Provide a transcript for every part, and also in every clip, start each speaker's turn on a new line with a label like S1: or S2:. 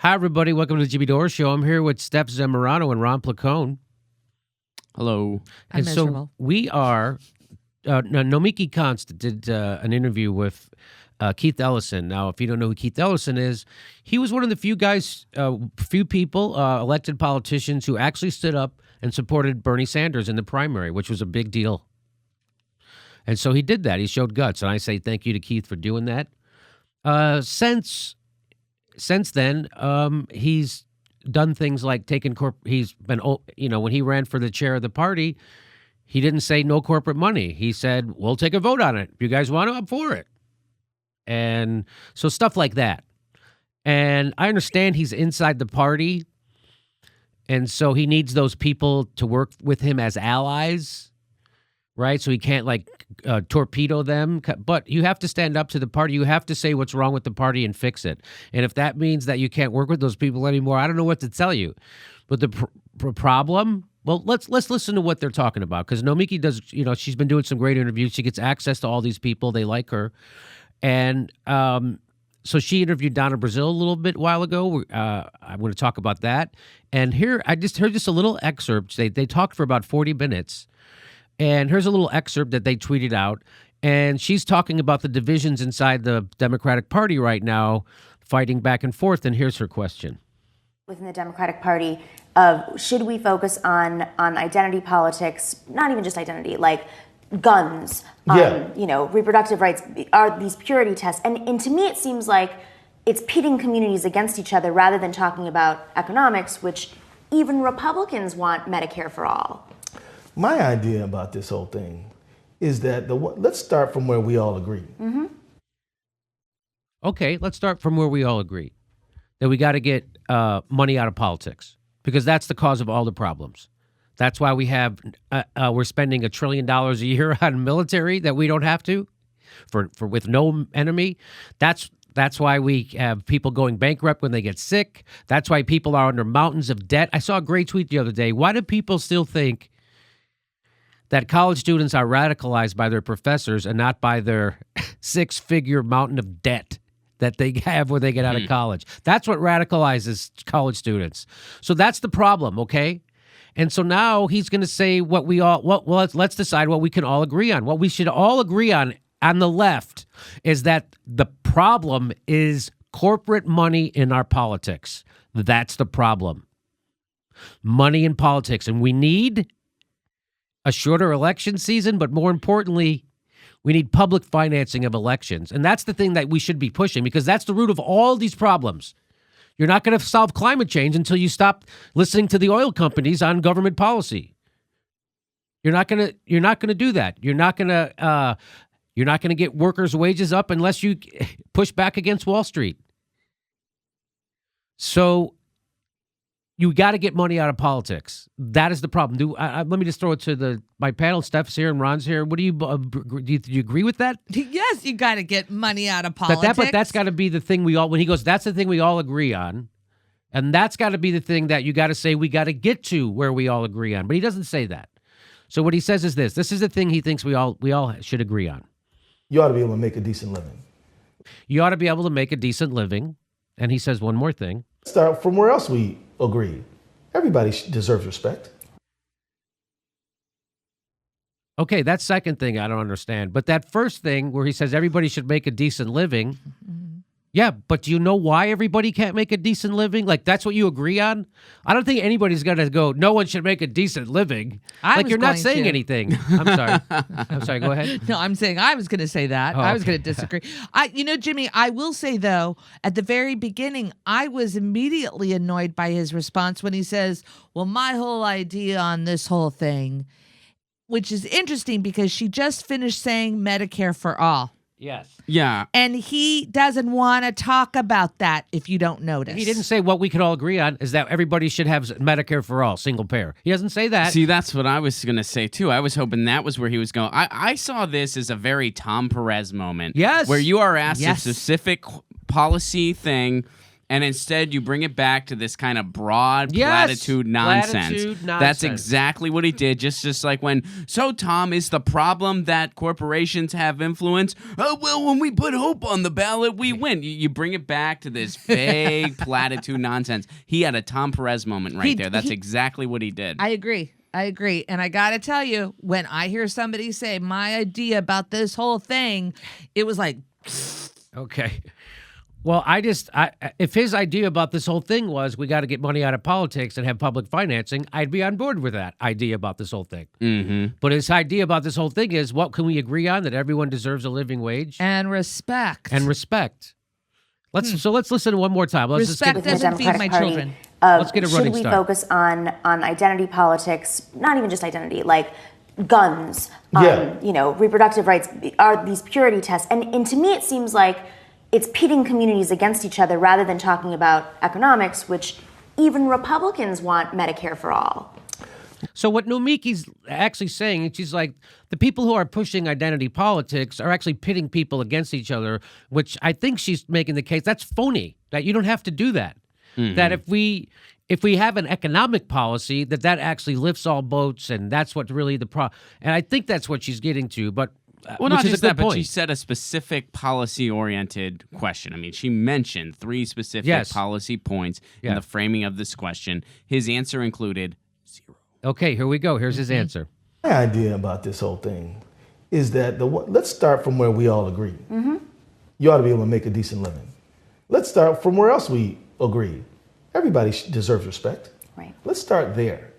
S1: Hi, everybody. Welcome to the Jimmy Dore Show. I'm here with Steph Zamorano and Ron Placone.
S2: Hello.
S1: And
S3: miserable.
S1: so we are, Nomiki Konst did an interview with Keith Ellison. Now, if you don't know who Keith Ellison is, he was one of the few guys, few people, elected politicians who actually stood up and supported Bernie Sanders in the primary, which was a big deal. And so he did that. He showed guts. And I say thank you to Keith for doing that. Since then, he's done things like he's been, when he ran for the chair of the party, he didn't say no corporate money. He said, we'll take a vote on it. If you guys want to, I'm for it. And so stuff like that. And I understand he's inside the party. And so he needs those people to work with him as allies. Right? So he can't torpedo them. But you have to stand up to the party. You have to say what's wrong with the party and fix it. And if that means that you can't work with those people anymore, I don't know what to tell you. But the problem, well, let's listen to what they're talking about. Because Nomiki does, she's been doing some great interviews. She gets access to all these people. They like her. And so she interviewed Donna Brazil a little bit while ago. I'm going to talk about that. And here, I just heard just a little excerpt. They talked for about 40 minutes. And here's a little excerpt that they tweeted out. And she's talking about the divisions inside the Democratic Party right now, fighting back and forth. And here's her question.
S4: Within the Democratic Party, should we focus on identity politics, not even just identity, like guns, reproductive rights, are these purity tests? And to me, it seems like it's pitting communities against each other rather than talking about economics, which even Republicans want Medicare for all.
S5: My idea about this whole thing is that let's start from where we all agree.
S4: Mm-hmm.
S1: Okay, let's start from where we all agree. That we got to get money out of politics because that's the cause of all the problems. That's why we have we're spending $1 trillion a year on military that we don't have to, for with no enemy. That's why we have people going bankrupt when they get sick. That's why people are under mountains of debt. I saw a great tweet the other day. Why do people still think that college students are radicalized by their professors and not by their six-figure mountain of debt that they have when they get out of college? That's what radicalizes college students. So that's the problem, okay? And so now he's going to say let's decide what we can all agree on. What we should all agree on the left is that the problem is corporate money in our politics. That's the problem. Money in politics. And we need a shorter election season, but more importantly, we need public financing of elections. And that's the thing that we should be pushing because that's the root of all these problems. You're not going to solve climate change until you stop listening to the oil companies on government policy. You're not going to do that. You're not going to get workers' wages up unless you push back against Wall Street. So you got to get money out of politics. That is the problem. Let me just throw it to my panel. Steph's here and Ron's here. What do you agree with that?
S3: Yes, you got to get money out of politics.
S1: But that's got to be the thing when he goes, that's the thing we all agree on. And that's got to be the thing that you got to say we got to get to where we all agree on. But he doesn't say that. So what he says is this. This is the thing he thinks we all should agree on.
S5: You ought to be able to make a decent living.
S1: You ought to be able to make a decent living. And he says one more thing.
S5: Start from where else we agree. Everybody deserves respect.
S1: Okay, that second thing I don't understand. But that first thing where he says everybody should make a decent living, yeah, but do you know why everybody can't make a decent living? Like, that's what you agree on? I don't think anybody's going to go, no one should make a decent living. You're not saying anything. I'm sorry, go ahead.
S3: No, I'm saying I was going to say that. I was going to disagree. Jimmy, I will say, though, at the very beginning, I was immediately annoyed by his response when he says, well, my whole idea on this whole thing, which is interesting because she just finished saying Medicare for all.
S1: Yes.
S2: Yeah.
S3: And he doesn't want to talk about that if you don't notice.
S1: He didn't say what we could all agree on is that everybody should have Medicare for all, single payer. He doesn't say that.
S2: See, that's what I was going to say, too. I was hoping that was where he was going. I saw this as a very Tom Perez moment.
S1: Yes.
S2: Where you are asked a specific policy thing, And instead, you bring it back to this kind of broad
S1: Yes,
S2: platitude nonsense.
S1: platitude
S2: That's
S1: nonsense.
S2: exactly what he did. Just like when, so Tom, is the problem that corporations have influence? Oh, well, when we put hope on the ballot, we win. You bring it back to this vague platitude nonsense. He had a Tom Perez moment right there. That's exactly what he did.
S3: I agree. And I got to tell you, when I hear somebody say my idea about this whole thing, it was like,
S1: Okay. Well, if his idea about this whole thing was we got to get money out of politics and have public financing, I'd be on board with that idea about this whole thing.
S2: Mm-hmm.
S1: But his idea about this whole thing is, what can we agree on? That everyone deserves a living wage
S3: and respect.
S1: So let's listen one more time. Let's
S3: Respect
S1: just
S4: Within the
S3: doesn't feed my
S4: Democratic Party
S3: children.
S4: of
S1: Let's get a running
S4: should we
S1: start.
S4: focus on identity politics, not even just identity, like guns, reproductive rights, are these purity tests. And to me, it seems like it's pitting communities against each other rather than talking about economics, which even Republicans want Medicare for all.
S1: So what Nomiki's actually saying, she's like, the people who are pushing identity politics are actually pitting people against each other, which I think she's making the case that's phony, that you don't have to do that. Mm-hmm. That if we have an economic policy, that actually lifts all boats, and that's what really the problem. And I think that's what she's getting to, but
S2: well,
S1: which
S2: not
S1: is
S2: just
S1: a good
S2: that, but
S1: point.
S2: she said a specific policy-oriented question. I mean, she mentioned 3 specific
S1: Yes.
S2: policy points in the framing of this question. His answer included 0.
S1: Okay, here we go. Here's his answer.
S5: My idea about this whole thing is that let's start from where we all agree. Mm-hmm. You ought to be able to make a decent living. Let's start from where else we agree. Everybody deserves respect.
S4: Right.
S5: Let's start there.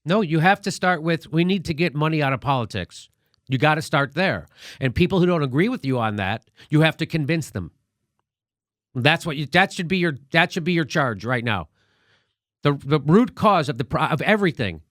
S1: No, you have to start with, we need to get money out of politics. You got to start there. And people who don't agree with you on that, you have to convince them. That should be your charge right now. The root cause of of everything.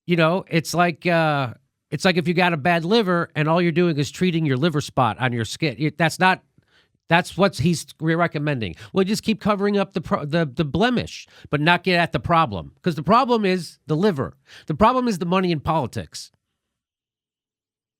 S1: You know, it's like if you got a bad liver and all you're doing is treating your liver spot on your skin. That's what he's recommending. Well, just keep covering up the blemish, but not get at the problem, because the problem is the liver. The problem is the money in politics.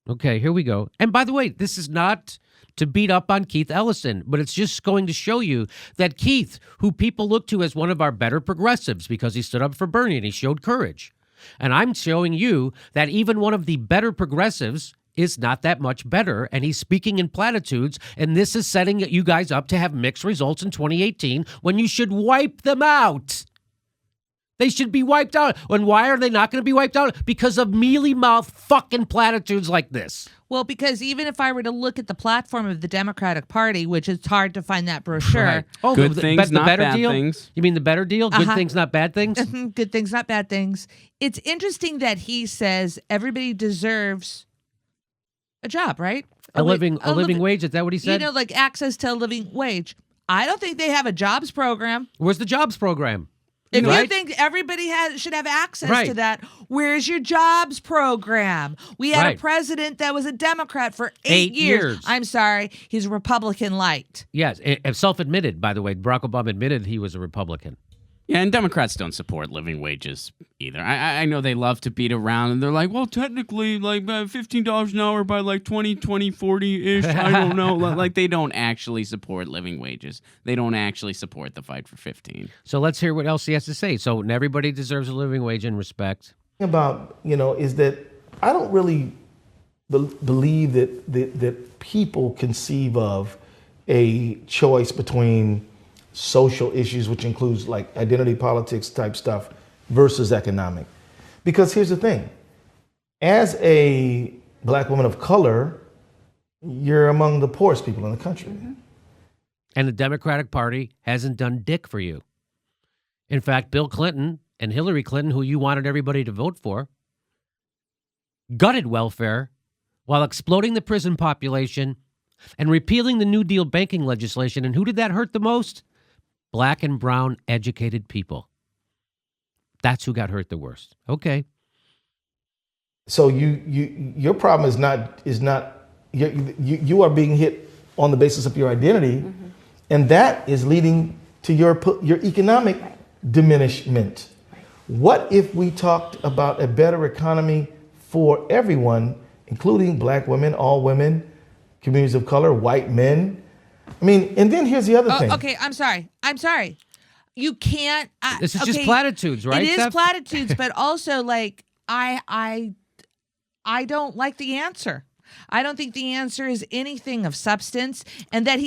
S1: Okay, here we go. And by the way, this is not to beat up on Keith Ellison, but it's just going to show you that Keith, who people look to as one of our better progressives because he stood up for Bernie and he showed courage. And I'm showing you that even one of the better progressives is not that much better, and he's speaking in platitudes, and this is setting you guys up to have mixed results in 2018 when you should wipe them out. They should be wiped out. And why are they not going to be wiped out? Because of mealy-mouthed fucking platitudes like this.
S3: Well, because even if I were to look at the platform of the Democratic Party, which is hard to find that brochure.
S1: Right. Oh,
S2: Good things, not
S1: better
S2: bad
S1: deal?
S2: things.
S1: You mean the better deal? Good things, not bad things?
S3: Good things, not bad things. It's interesting that he says everybody deserves a job, right?
S1: A living wage, is that what he said?
S3: You know, like access to a living wage. I don't think they have a jobs program.
S1: Where's the jobs program?
S3: If
S1: Right?
S3: you think everybody should have access
S1: Right.
S3: to that, where's your jobs program? We had
S1: Right.
S3: a president that was a Democrat for
S1: 8
S3: 8 years.
S1: years.
S3: I'm sorry, he's Republican light.
S1: Yes, self-admitted, by the way. Barack Obama admitted he was a Republican.
S2: Yeah, and Democrats don't support living wages either. I know they love to beat around, and they're like, well, technically, like $15 an hour by like 40-ish. I don't know. Like, they don't actually support living wages. They don't actually support the fight for 15.
S1: So let's hear what else he has to say. So everybody deserves a living wage and respect.
S5: About, is that I don't really believe that people conceive of a choice between social issues, which includes like identity politics type stuff, versus economic. Because here's the thing. As a black woman of color, you're among the poorest people in the country. Mm-hmm.
S1: And the Democratic Party hasn't done dick for you. In fact, Bill Clinton and Hillary Clinton, who you wanted everybody to vote for, gutted welfare while exploding the prison population and repealing the New Deal banking legislation. And who did that hurt the most? Black and brown educated people. That's who got hurt the worst. Okay.
S5: So your problem is not you are being hit on the basis of your identity, mm-hmm. and that is leading to your economic diminishment. Right. What if we talked about a better economy for everyone, including black women, all women, communities of color, white men? I mean, and then here's the other thing.
S3: Okay, I'm sorry. You can't.
S1: This is
S3: okay,
S1: just platitudes, right?
S3: It is
S1: Steph?
S3: platitudes, but also like I don't like the answer. I don't think the answer is anything of substance, and that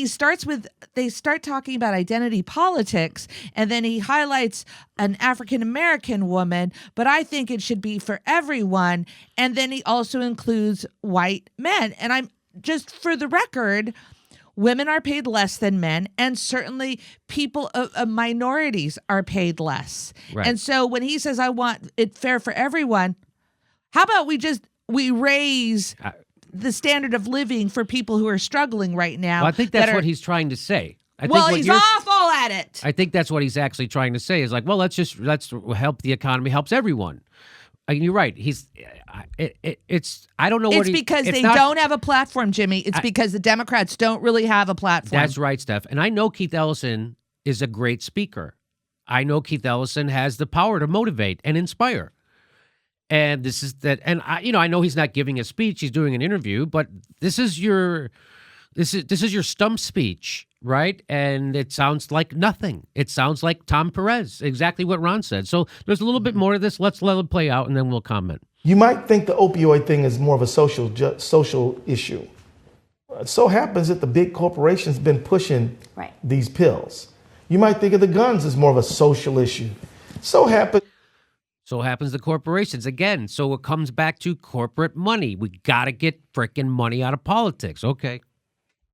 S3: they start talking about identity politics, and then he highlights an African American woman, but I think it should be for everyone, and then he also includes white men. And I'm just for the record, women are paid less than men, and certainly people minorities are paid less.
S1: Right.
S3: And so when he says I want it fair for everyone, how about we raise the standard of living for people who are struggling right now?
S1: Well, I think that's what he's trying to say. I think what
S3: he's
S1: you're-
S3: awful at it.
S1: I think that's what he's actually trying to say is like, well, let's help the economy, helps everyone. You're right. It's I don't know what
S3: It's because they
S1: not-
S3: don't have a platform, Jimmy. It's because the Democrats don't really have a platform.
S1: That's right, Steph. And I know Keith Ellison is a great speaker. I know Keith Ellison has the power to motivate and inspire. And this is that. And I know he's not giving a speech; he's doing an interview. But this is your stump speech, right? And it sounds like nothing. It sounds like Tom Perez, exactly what Ron said. So there's a little bit more to this. Let's let it play out, and then we'll comment.
S5: You might think the opioid thing is more of a social issue. It so happens that the big corporations been pushing these pills. You might think of the guns as more of a social issue. So happens the corporations again. So it comes back to corporate money. We got to get frickin' money out of politics. Okay.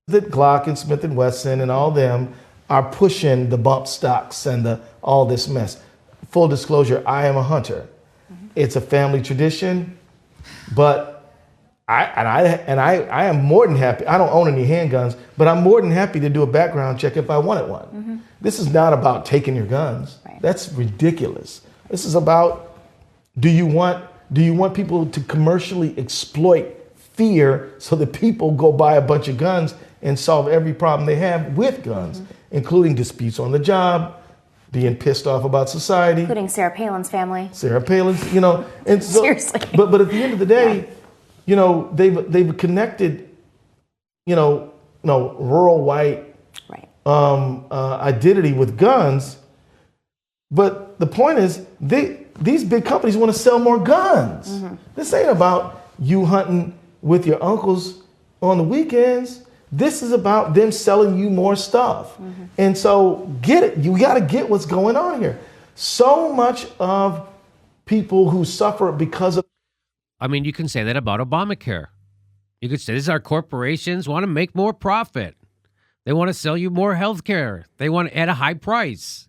S5: That Glock and Smith & Wesson and all them are pushing the bump stocks and all this mess. Full disclosure, I am a hunter. It's a family tradition, but I am more than happy. I don't own any handguns, but I'm more than happy to do a background check if I wanted one. Mm-hmm. This is not about taking your guns. Right. That's ridiculous. This is about, do you want people to commercially exploit fear so that people go buy a bunch of guns and solve every problem they have with guns, including disputes on the job, being pissed off about society,
S4: including Sarah Palin's family.
S5: And so,
S4: Seriously.
S5: But at the end of the day, they've connected, rural white identity with guns. But the point is, these big companies want to sell more guns. Mm-hmm. This ain't about you hunting with your uncles on the weekends. This is about them selling you more stuff. Mm-hmm. And so get it. You got to get what's going on here. So much of people who suffer because of...
S1: I mean, you can say that about Obamacare. You could say this is our corporations want to make more profit. They want to sell you more health care. They want it at a high price.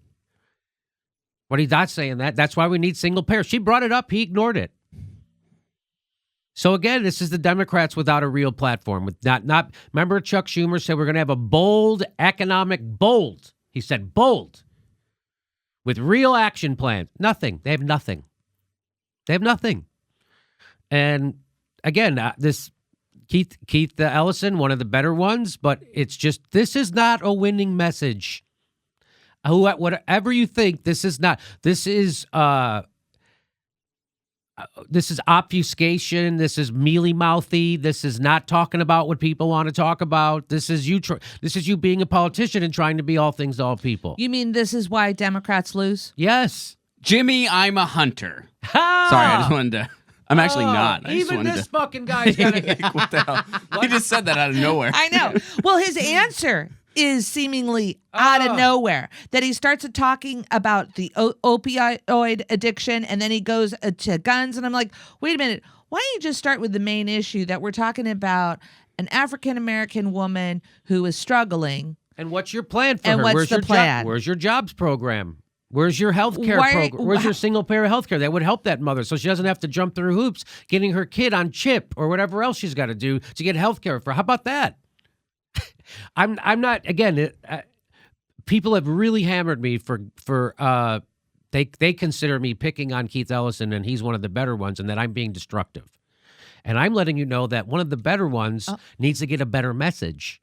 S1: But he's not saying that. That's why we need single payer. She brought it up. He ignored it. So again, this is the Democrats without a real platform. With not. Remember, Chuck Schumer said we're going to have a bold. He said bold, with real action plans. Nothing. They have nothing. And again, this Keith Ellison, one of the better ones, but it's just this is not a winning message. Whatever you think, this is not. This is obfuscation. This is mealy-mouthy. This is not talking about what people want to talk about. This is you. This is you being a politician and trying to be all things to all people.
S3: You mean this is why Democrats lose?
S1: Yes.
S2: Jimmy, I'm a hunter.
S1: Ha!
S2: Sorry, I just wanted to. I'm actually not. I just
S1: Even
S2: wanted
S1: this
S2: to.
S1: fucking guy's got to.
S2: What the hell? He just said that out of nowhere.
S3: I know. Well, his answer is seemingly out of nowhere. That he starts talking about the opioid addiction, and then he goes to guns, and I'm like, wait a minute. Why don't you just start with the main issue that we're talking about an African-American woman who is struggling?
S1: And what's your plan for
S3: and
S1: her?
S3: what's
S1: Where's
S3: the
S1: your
S3: plan?
S1: Where's your jobs program? Where's your health care program? Where's your single payer health care? That would help that mother so she doesn't have to jump through hoops getting her kid on CHIP or whatever else she's got to do to get health care for. How about that? I'm not, again, people have really hammered me for they consider me picking on Keith Ellison and he's one of the better ones and that I'm being destructive. And I'm letting you know that one of the better ones needs to get a better message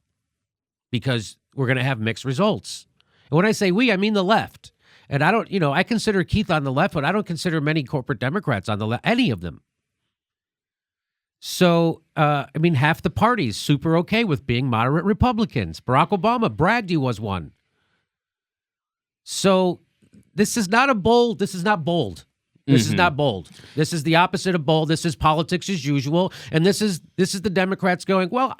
S1: because we're going to have mixed results. And when I say we, I mean the left. And I don't, I consider Keith on the left, but I don't consider many corporate Democrats on the left, any of them. So, half the party's super okay with being moderate Republicans. Barack Obama bragged he was one. So this is not bold. This is not bold. This is the opposite of bold. This is politics as usual. And this is the Democrats going, well,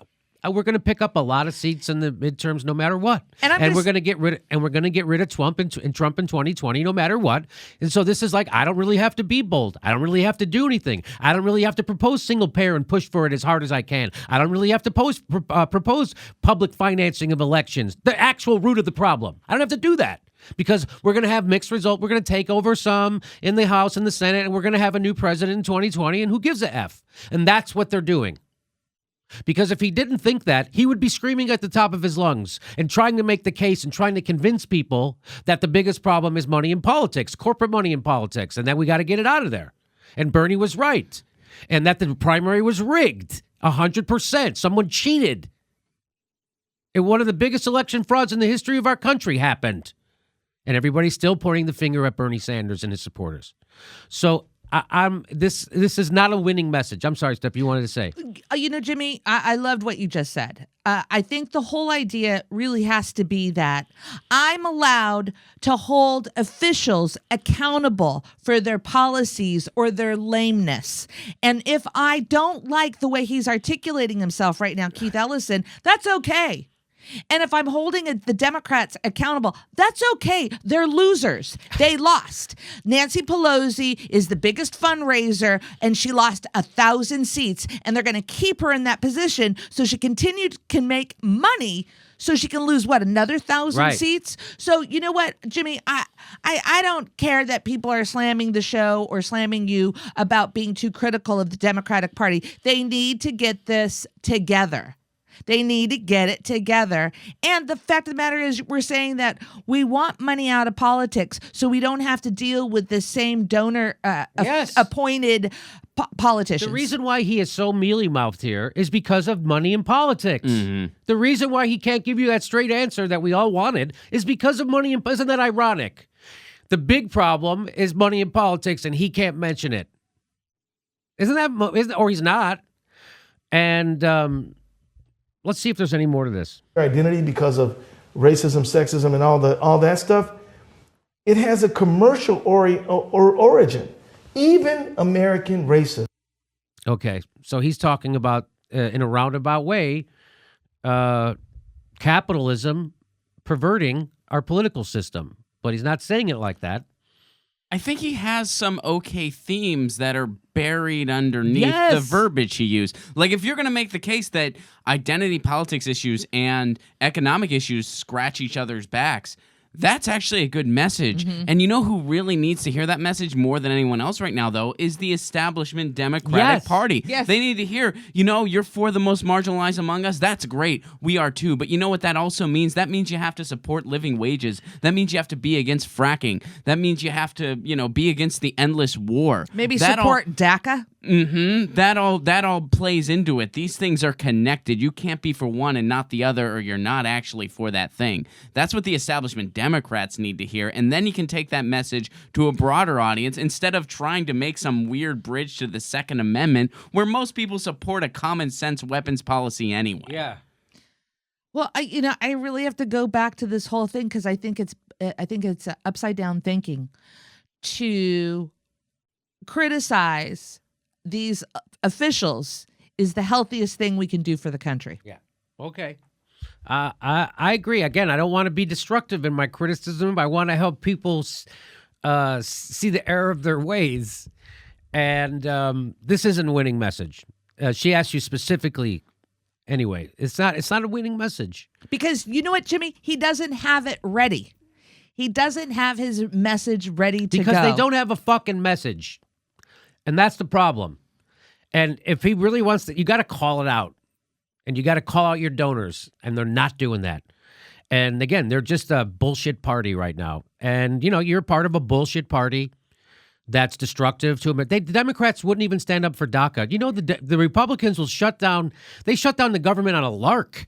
S1: we're going to pick up a lot of seats in the midterms no matter what. And we're going to get rid of Trump in 2020 no matter what. And so this is like, I don't really have to be bold. I don't really have to do anything. I don't really have to propose single payer and push for it as hard as I can. I don't really have to propose public financing of elections, the actual root of the problem. I don't have to do that. Because we're going to have mixed results. We're going to take over some in the House and the Senate, and we're going to have a new president in 2020, and who gives a F? And that's what they're doing. Because if he didn't think that, he would be screaming at the top of his lungs and trying to make the case and trying to convince people that the biggest problem is money in politics, corporate money in politics, and that we got to get it out of there. And Bernie was right. And that the primary was rigged 100%. Someone cheated. And one of the biggest election frauds in the history of our country happened. And everybody's still pointing the finger at Bernie Sanders and his supporters. So this is not a winning message. I'm sorry, Steph, you wanted to say.
S3: Jimmy, I loved what you just said. I think the whole idea really has to be that I'm allowed to hold officials accountable for their policies or their lameness. And if I don't like the way he's articulating himself right now, Keith Ellison, that's okay. And if I'm holding the Democrats accountable, that's okay. They're losers. They lost. Nancy Pelosi is the biggest fundraiser, and she lost 1,000 seats. And they're going to keep her in that position so she can make money so she can lose, another 1,000 seats? So you know what, Jimmy, I don't care that people are slamming the show or slamming you about being too critical of the Democratic Party. They need to get this together. They need to get it together. And the fact of the matter is, we're saying that we want money out of politics so we don't have to deal with the same donor appointed politicians.
S1: The reason why he is so mealy-mouthed here is because of money in politics. Mm-hmm. The reason why he can't give you that straight answer that we all wanted is because of money in politics. Isn't that ironic? The big problem is money in politics, and he can't mention it. Or he's not. And let's see if there's any more to this.
S5: Identity because of racism, sexism, and all that stuff. It has a commercial origin. Even American racism.
S1: Okay, so he's talking about, in a roundabout way, capitalism perverting our political system. But he's not saying it like that.
S2: I think he has some okay themes that are buried underneath the verbiage he used. Like, if you're going to make the case that identity politics issues and economic issues scratch each other's backs, that's actually a good message. Mm-hmm. And you know who really needs to hear that message more than anyone else right now, though, is the establishment Democratic Party. Yes. They need to hear, you're for the most marginalized among us. That's great. We are too. But you know what that also means? That means you have to support living wages. That means you have to be against fracking. That means you have to, be against the endless war.
S3: Maybe support DACA?
S2: Mm-hmm. That all plays into it. These things are connected. You can't be for one and not the other, or you're not actually for that thing. That's what the establishment Democrats need to hear, and then you can take that message to a broader audience instead of trying to make some weird bridge to the Second Amendment, where most people support a common sense weapons policy anyway.
S1: Yeah.
S3: Well, I really have to go back to this whole thing because I think it's upside down thinking to criticize these officials is the healthiest thing we can do for the country.
S1: Yeah. Okay. I agree. Again, I don't want to be destructive in my criticism. I want to help people see the error of their ways. And this isn't a winning message. She asked you specifically. Anyway, it's not a winning message.
S3: Because you know what, Jimmy? He doesn't have it ready. He doesn't have his message ready to go.
S1: Because they don't have a fucking message. And that's the problem. And if he really wants to, you got to call it out. And you got to call out your donors. And they're not doing that. And again, they're just a bullshit party right now. And, you're part of a bullshit party that's destructive to them. The Democrats wouldn't even stand up for DACA. The Republicans will shut down. They shut down the government on a lark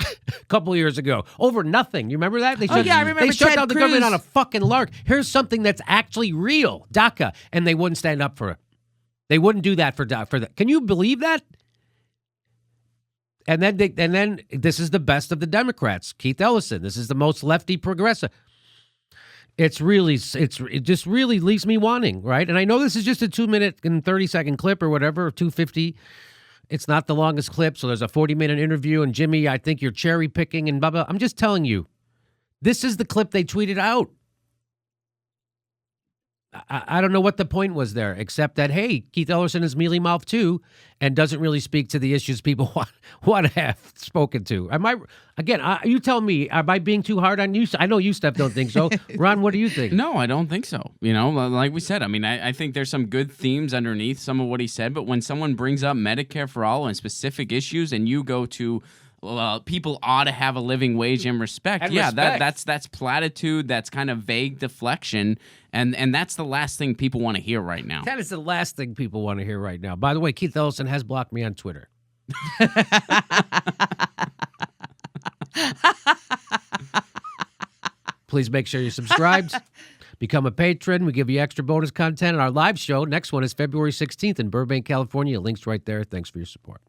S1: a couple of years ago over nothing. You remember that?
S3: I remember.
S1: They shut
S3: Ted
S1: down the
S3: Cruz.
S1: government on a fucking lark. Here's something that's actually real, DACA, and they wouldn't stand up for it. They wouldn't do that for that. Can you believe that? And then this is the best of the Democrats. Keith Ellison. This is the most lefty progressive. It just really leaves me wanting, right? And I know this is just a 2-minute and 30-second clip or whatever, 250. It's not the longest clip, so there's a 40-minute interview. And Jimmy, I think you're cherry picking and blah blah. I'm just telling you, this is the clip they tweeted out. I don't know what the point was there, except that, hey, Keith Ellison is mealy-mouthed too and doesn't really speak to the issues people want to have spoken to. You tell me, am I being too hard on you? I know you, Steph, don't think so. Ron, what do you think?
S2: No, I don't think so. Like we said, I mean, I think there's some good themes underneath some of what he said, but when someone brings up Medicare for all and specific issues and you go to people ought to have a living wage and respect. That's platitude. That's kind of vague deflection, and that's the last thing people want to hear right now.
S1: That is the last thing people want to hear right now. By the way, Keith Ellison has blocked me on Twitter. Please make sure you're subscribed. Become a patron. We give you extra bonus content on our live show. Next one is February 16th in Burbank, California. Links right there. Thanks for your support.